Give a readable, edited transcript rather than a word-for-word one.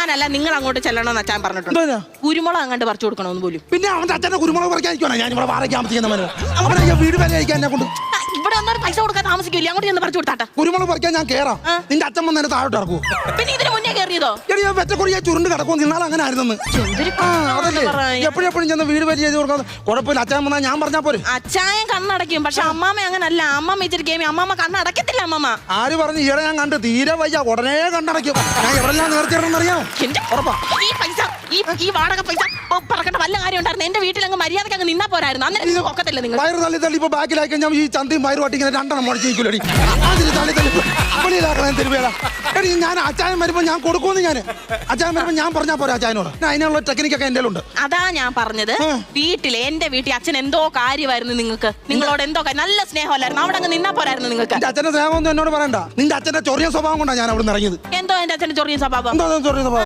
ഞാനല്ല, നിങ്ങൾ അങ്ങോട്ട് ചെല്ലണമെന്ന് അച്ഛൻ പറഞ്ഞിട്ടുണ്ട്. കുരുമുളക് അങ്ങോട്ട് പറിച്ചു കൊടുക്കണമെന്ന് പോലും. പിന്നെ അവന്റെ അച്ഛനെ കുരുമുളക് പറിക്കാതിരിക്കണം. ഞാൻ ഇവിടെ വാടക താമസിക്കുന്നവന് അവനെ വീട് വരെ അയക്കാൻ എന്നെ കൊണ്ട്. ഇവിടെ ഒന്നും പൈസ കൊടുക്കാൻ താമസിക്കില്ല, അങ്ങോട്ട് ചെന്ന് പറിച്ചു കൊടുത്താട്ടെ. കുരുമുളക് പറിക്കാൻ ഞാൻ കേറാം. നിന്റെ അച്ഛൻ വന്നെ താഴോട്ട് ഇറക്കൂ. പിന്നെ ഇതിന് മുന്നേ കയറിയതോ? വെറ്റക്കുറിയ ചുരുണ്ട് കിടക്കും. നിന്നാൾ അങ്ങനെ ആയിരുന്നു. അതല്ലേ എപ്പോഴും ചെന്ന് വീട് വരെ ചെയ്ത് കൊടുക്കാൻ കുഴപ്പമില്ല. അച്ഛൻ വന്നാൽ ഞാൻ പറഞ്ഞാ പോരെ. അച്ചായൻ കണ്ണടയ്ക്കും, പക്ഷെ അമ്മാമ്മ അങ്ങനല്ല. അമ്മമ്മ ഇച്ചിരി ഗെയിം, അമ്മമ്മ കണ്ണടക്കത്തില്ല. അമ്മമ്മ ആര് പറഞ്ഞു? ഈയിടെ ഞാൻ കണ്ട് തീരെ വയ്യ, ഉടനെ കണ്ണടയ്ക്കും. ഞാൻ എവിടെല്ലാം നേർച്ചയിടണമെന്നറിയാം. ഈ പൈസ, ഈ വാടക പൈസ പറക്കേണ്ട വല്ല കാര്യം ഉണ്ടായിരുന്നു. എന്റെ വീട്ടിൽ അങ്ങ് മര്യാദക്ക് അങ്ങ് നിന്നാ പോരായിരുന്നു. അന്നേരം ഒക്കത്തില്ല നിങ്ങൾ. വയറ് തള്ളി തള്ളി ഇപ്പൊ ബാക്കിലായി കഴിഞ്ഞാൽ ഈ ചന്തയും വയറുമായിട്ട് ഇങ്ങനെ രണ്ടെണ്ണം മുടച്ചിരിക്കൂലടി. അതിന് തള്ളി തള്ളി പണിയിലാക്കണം തരുവേല. എടി ഞാൻ അച്ചായൻ വരുമ്പോ ഞാൻ കൊടുക്കുമെന്ന്. ഞാൻ അച്ചായൻ വരുമ്പോ ഞാൻ പറഞ്ഞാ പോരാ അച്ചായനോട്. അതിനുള്ള ടെക്നിക്കൊക്കെ എന്റെ ഉണ്ട്. അതാ ഞാൻ പറഞ്ഞത്, വീട്ടിലെ എന്റെ വീട്ടിൽ അച്ഛൻ എന്തോ കാര്യമായിരുന്നു നിങ്ങൾക്ക്. നിങ്ങളോട് എന്തോ നല്ല സ്നേഹമല്ലായിരുന്നു. അവിടെ അങ്ങ് നിന്നാ പോരായിരുന്നു നിങ്ങൾക്ക്. എന്റെ അച്ഛന്റെ സ്നേഹമൊന്നും എന്നോട് പറയണ്ട. നിന്റെ അച്ഛന്റെ ചൊറിയ സ്വഭാവം കൊണ്ടാണ് ഞാൻ അവിടെ നിന്ന് ഇറങ്ങിയത്. എന്തോ എന്റെ അച്ഛന്റെ ചൊറിയ സ്വഭാവം? എന്തോ ചൊറിയ സ്വഭാവം?